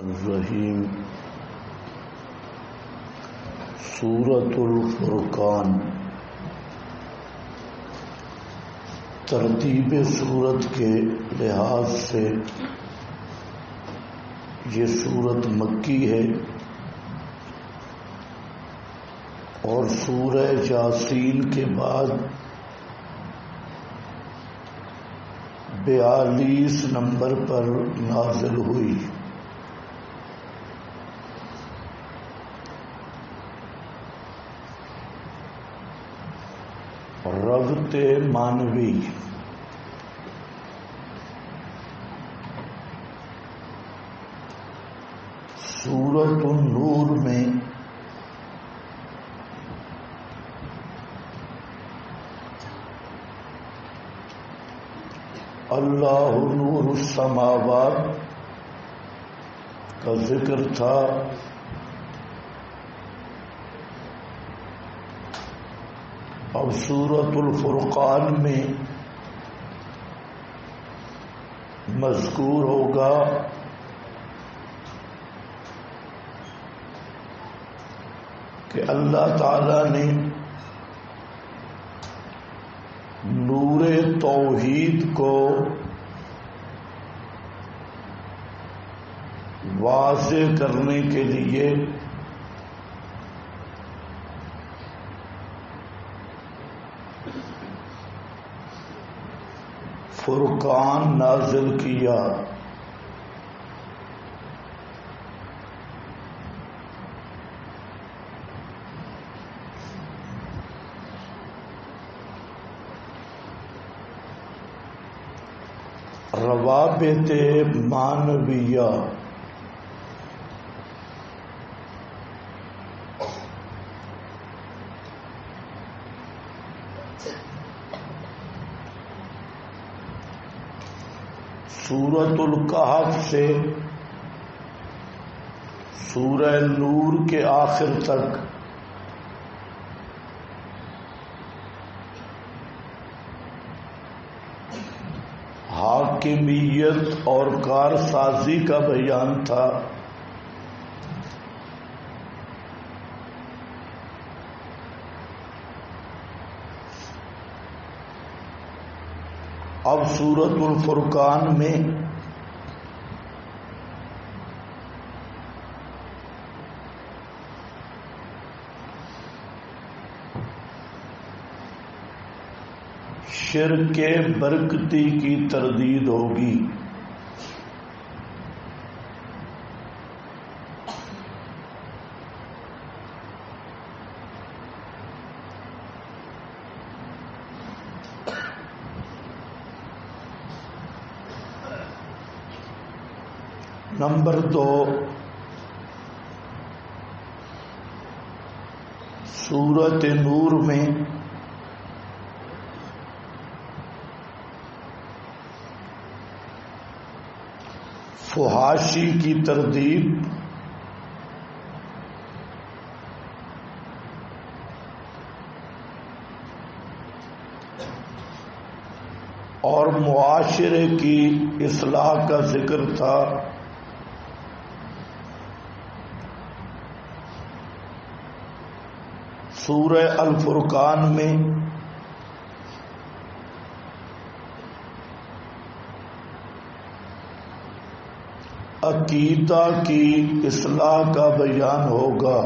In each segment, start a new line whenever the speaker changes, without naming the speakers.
الرحیم سورۃ الفرقان۔ ترتیب سورت کے لحاظ سے یہ سورت مکی ہے اور سورہ یاسین کے بعد 42 نمبر پر نازل ہوئی۔ ربط معنوی، سورۃ النور میں اللہ نور السماوات کا ذکر تھا، اب سورۃ الفرقان میں مذکور ہوگا کہ اللہ تعالی نے نور توحید کو واضح کرنے کے لیے فرقان نازل کیا۔ روابط معنویہ، سورۃ الکہف سے سورہ نور کے آخر تک حاکمیت اور کارسازی کا بیان تھا۔ اب سورۃ الفرقان میں شرک برکتی کی تردید ہوگی۔ نمبر 2، سورۃ نور میں فحاشی کی تردید، اور معاشرے کی اصلاح کا ذکر تھا۔ سورہ الفرقان میں عقیدہ کی اصلاح کا بیان ہوگا۔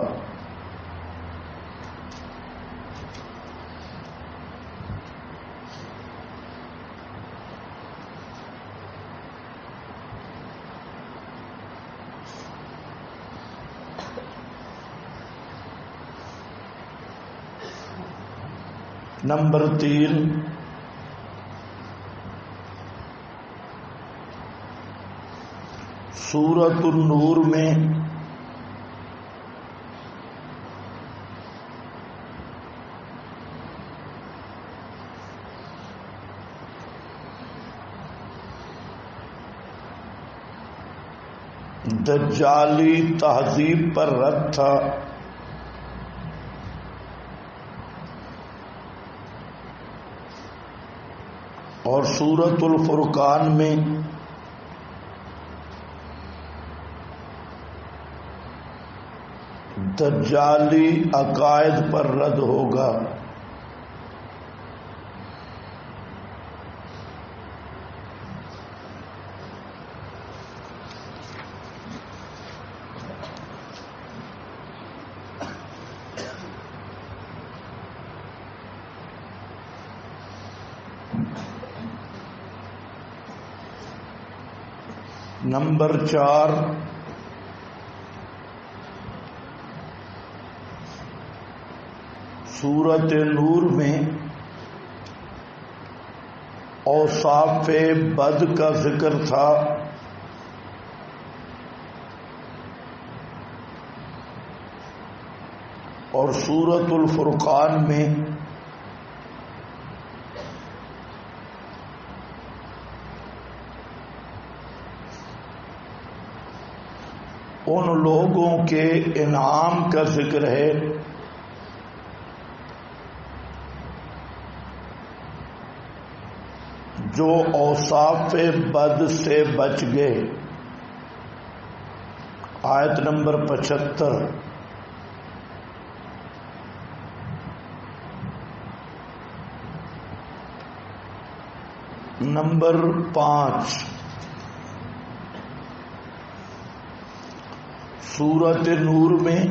نمبر 3، سورۃ النور میں دجالی تہذیب پر رد تھا۔ اور سورۃ الفرقان میں دجالی عقائد پر رد ہوگا۔ نمبر 4، سورۃ نور میں اوصاف بد کا ذکر تھا، اور سورۃ الفرقان میں ان لوگوں کے انعام کا ذکر ہے جو اوصاف بد سے بچ گئے۔ آیت نمبر 75۔ نمبر 5، سورۃ نور میں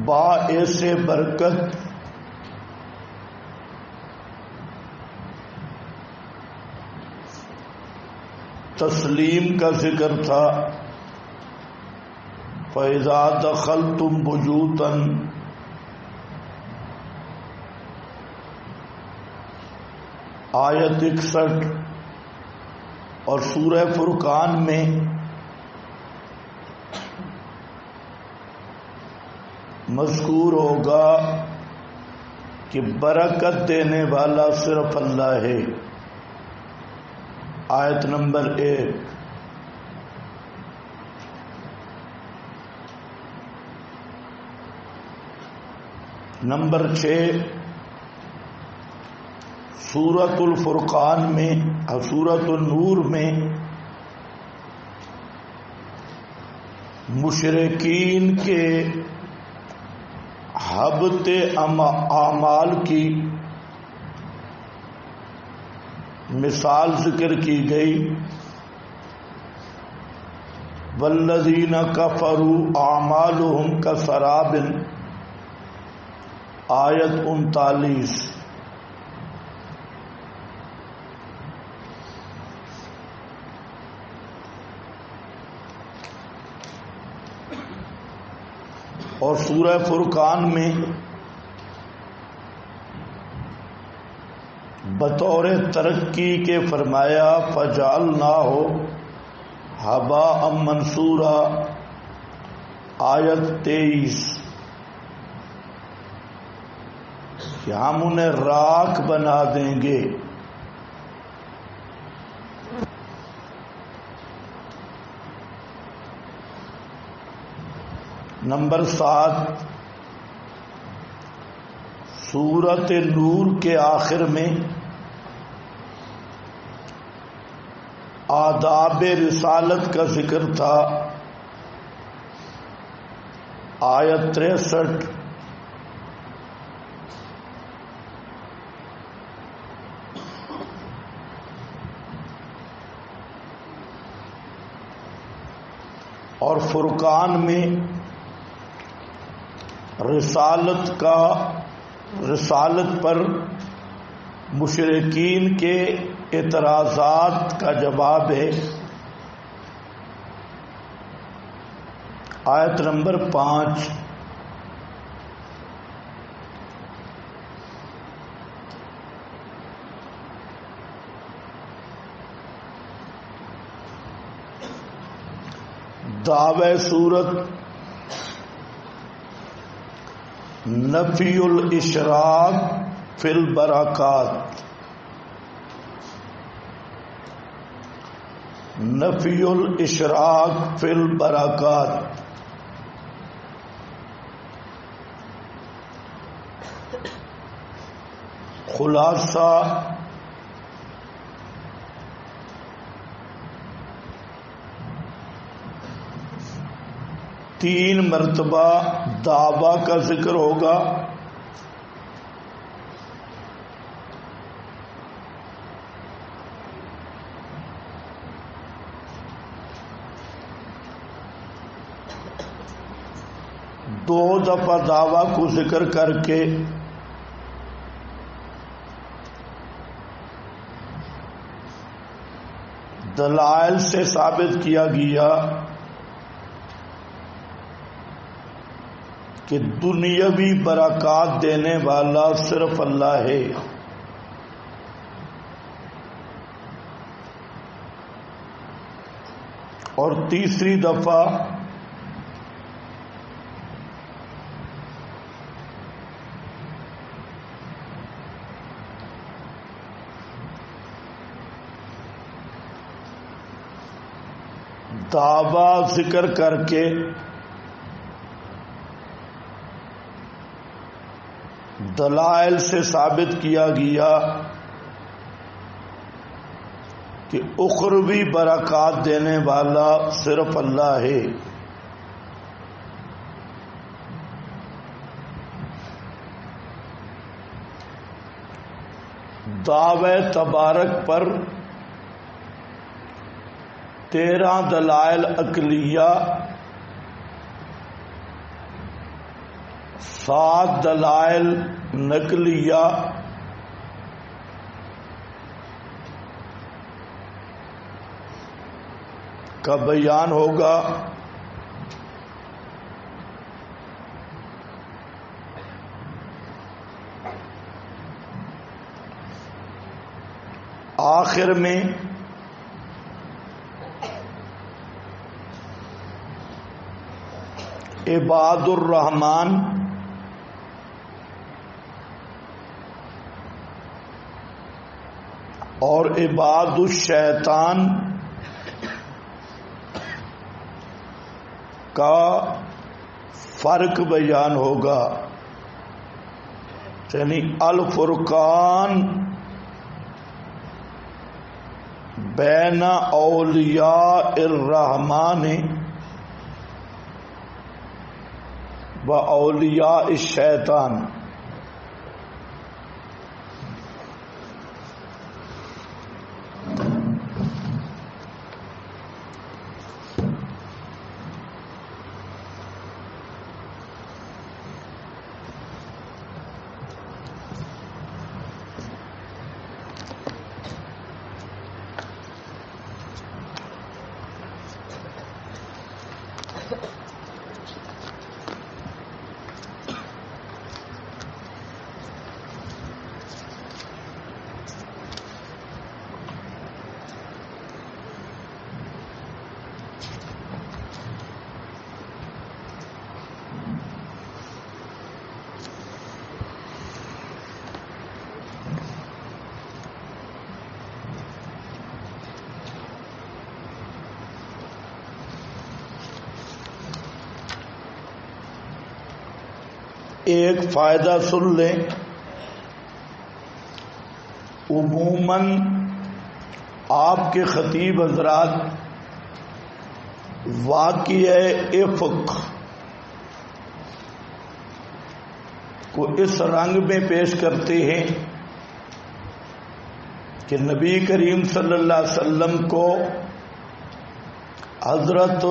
باعث برکت تسلیم کا ذکر تھا۔ فَإِذَا دَخَلْتُمْ بُيُوتًا، آیت 61، اور سورہ فرقان میں مذکور ہوگا کہ برکت دینے والا صرف اللہ ہے۔ آیت نمبر 1۔ نمبر 6، سورۃ الفرقان میں اور سورۃ النور میں مشرکین کے حبط اعمال کی مثال ذکر کی گئی۔ والذین کفروا اعمالهم کسراب، آیت 39۔ اور سورہ فرقان میں بطور ترقی کے فرمایا فَجَعَلْنَاهُ هَبَاءً مَنْثُورًا، آیت 23، کہ ہم انہیں راکھ بنا دیں گے۔ نمبر 7، سورۃ نور کے آخر میں آداب رسالت کا ذکر تھا۔ آیت 63، اور فرقان میں رسالت پر مشرکین کے اعتراضات کا جواب ہے۔ آیت نمبر 5۔ دعوی سورت نفی الاشراک فی البرکات، نفی الاشراک فی البرکات۔ خلاصہ تین مرتبہ دعویٰ کا ذکر ہوگا، دو دفعہ دعویٰ کو ذکر کر کے دلائل سے ثابت کیا گیا کہ دنیاوی برکات دینے والا صرف اللہ ہے، اور تیسری دفعہ دعویٰ ذکر کر کے دلائل سے ثابت کیا گیا کہ اخروی برکات دینے والا صرف اللہ ہے۔ دعوی تبارک پر 13 دلائل عقلیہ، 7 دلائل نقلیہ، کا بیان ہوگا۔ آخر میں عباد الرحمن اور عباد الشیطان کا فرق بیان ہوگا، یعنی الفرقان بین اولیاء الرحمن و اولیاء الشیطان۔ ایک فائدہ سن لیں، عموماً آپ کے خطیب حضرات واقعہ افق کو اس رنگ میں پیش کرتے ہیں کہ نبی کریم صلی اللہ علیہ وسلم کو حضرت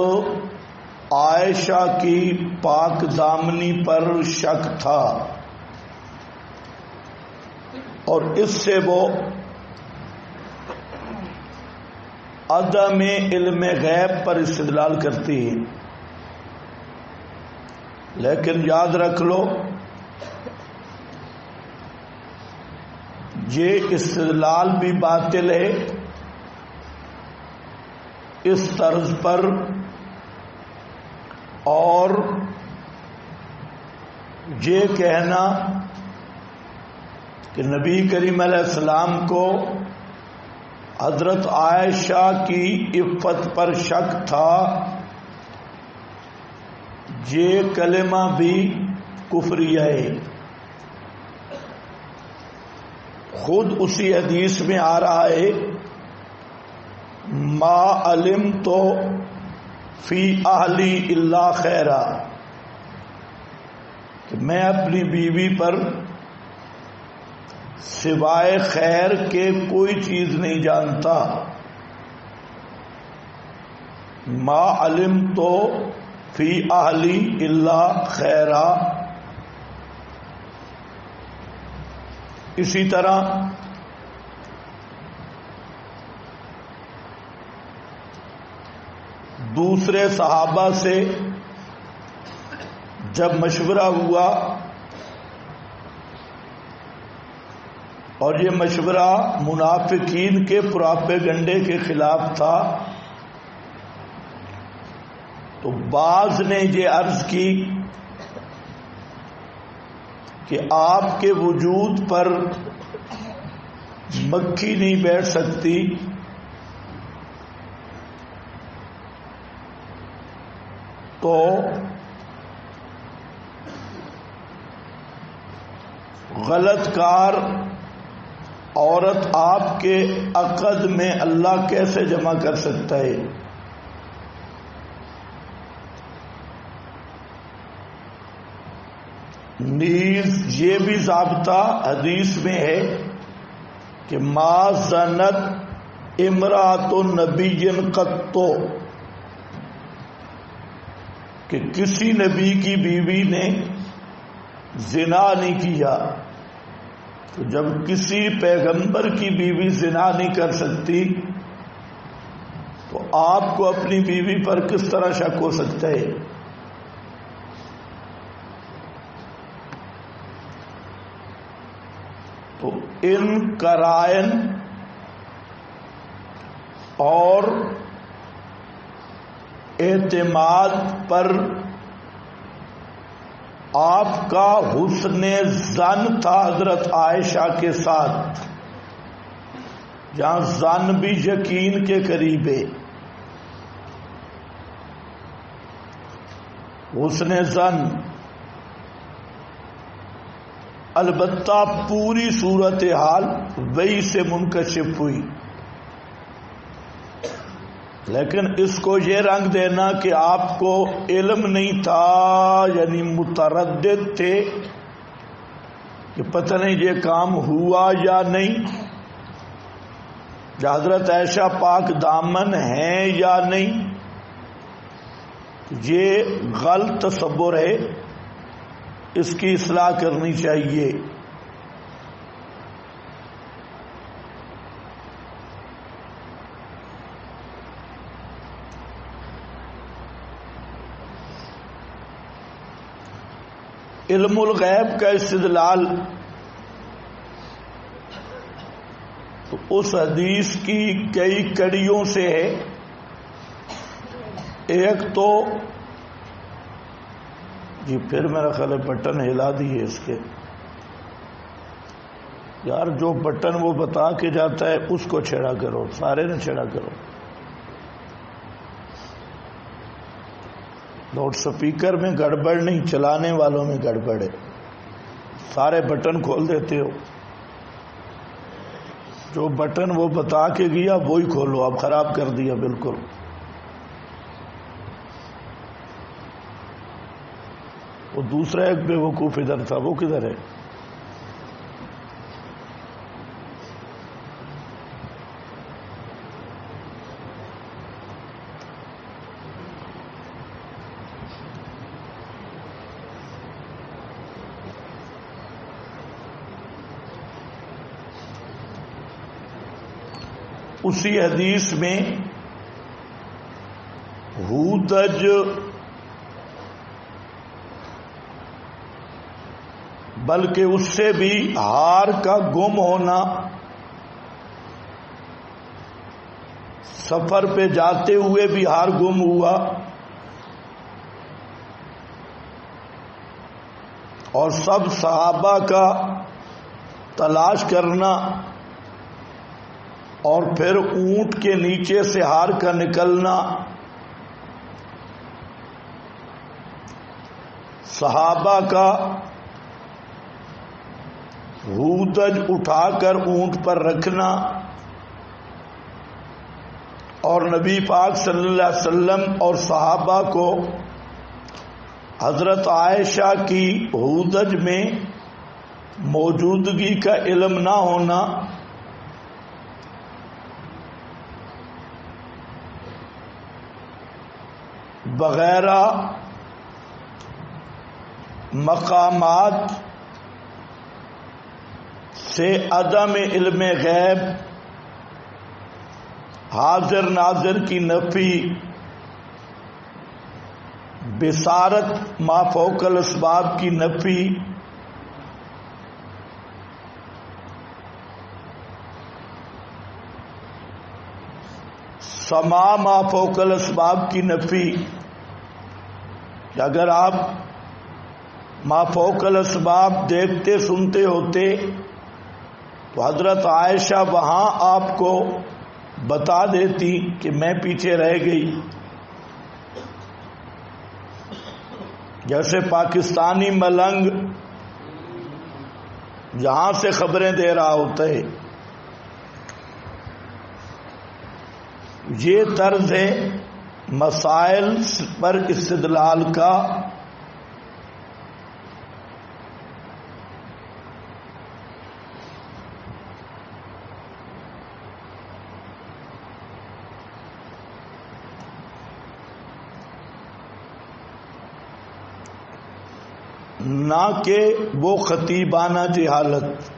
عائشہ کی پاک دامنی پر شک تھا، اور اس سے وہ عدم علم غیب پر استدلال کرتی ہیں۔ لیکن یاد رکھ لو، یہ استدلال بھی باطل ہے اس طرز پر، اور یہ کہنا کہ نبی کریم علیہ السلام کو حضرت عائشہ کی عفت پر شک تھا، یہ کلمہ بھی کفریہ ہے۔ خود اسی حدیث میں آ رہا ہے ما علمت فی اہلی الا خیرا، کہ میں اپنی بیوی پر سوائے خیر کے کوئی چیز نہیں جانتا. ما علمت فی اہلی الا خیرا. اسی طرح دوسرے صحابہ سے جب مشورہ ہوا اور یہ مشورہ منافقین کے پراپیگنڈے کے خلاف تھا، تو بعض نے یہ عرض کی کہ آپ کے وجود پر مکھی نہیں بیٹھ سکتی، تو غلط کار عورت آپ کے عقد میں اللہ کیسے جمع کر سکتا ہے؟ نیز یہ بھی ضابطہ حدیث میں ہے کہ ما زنت امرأۃ نبی قط، کہ کسی نبی کی بیوی نے زنا نہیں کیا. تو جب کسی پیغمبر کی بیوی زنا نہیں کر سکتی تو آپ کو اپنی بیوی پر کس طرح شک ہو سکتا ہے؟ تو ان قرائن اور اعتماد پر آپ کا حسن ظن تھا حضرت عائشہ کے ساتھ، جہاں ظن بھی یقین کے قریب ہے. حسن ظن البتہ پوری صورتحال وہی سے منکشف ہوئی، لیکن اس کو یہ رنگ دینا کہ آپ کو علم نہیں تھا، یعنی متردد تھے کہ پتہ نہیں یہ کام ہوا یا نہیں، یا حضرت عائشہ پاک دامن ہیں یا نہیں، یہ غلط تصور ہے، اس کی اصلاح کرنی چاہیے. علم الغیب کا استدلال تو اس حدیث کی کئی کڑیوں سے ہے. ایک تو جی پھر میرا خیال ہے بٹن ہلا دیے اس کے، یار جو بٹن وہ بتا کے جاتا ہے اس کو چھیڑا کرو، سارے نہ چھیڑا کرو. لاؤڈ سپیکر میں گڑبڑ نہیں، چلانے والوں میں گڑبڑ ہے، سارے بٹن کھول دیتے ہو. جو بٹن وہ بتا کے گیا وہی کھولو، اب خراب کر دیا بالکل. وہ دوسرا ایک بے وقوف ادھر تھا، وہ کدھر ہے؟ اسی حدیث میں ہودج بلکہ اس سے بھی ہار کا گم ہونا، سفر پہ جاتے ہوئے بھی ہار گم ہوا اور سب صحابہ کا تلاش کرنا اور پھر اونٹ کے نیچے سے ہار کا نکلنا، صحابہ کا ہودج اٹھا کر اونٹ پر رکھنا اور نبی پاک صلی اللہ علیہ وسلم اور صحابہ کو حضرت عائشہ کی ہودج میں موجودگی کا علم نہ ہونا، وغیرہ مقامات سے عدم علم غیب، حاضر ناظر کی نفی، بصارت ما فوق الاسباب کی نفی، سما ما فوق الاسباب کی نفی، کہ اگر آپ ما فوق الاسباب دیکھتے سنتے ہوتے تو حضرت عائشہ وہاں آپ کو بتا دیتی کہ میں پیچھے رہ گئی. جیسے پاکستانی ملنگ جہاں سے خبریں دے رہا ہوتا ہے، یہ طرز ہے مسائل پر استدلال کا. نہ کہ وہ خطیبانہ جہالت.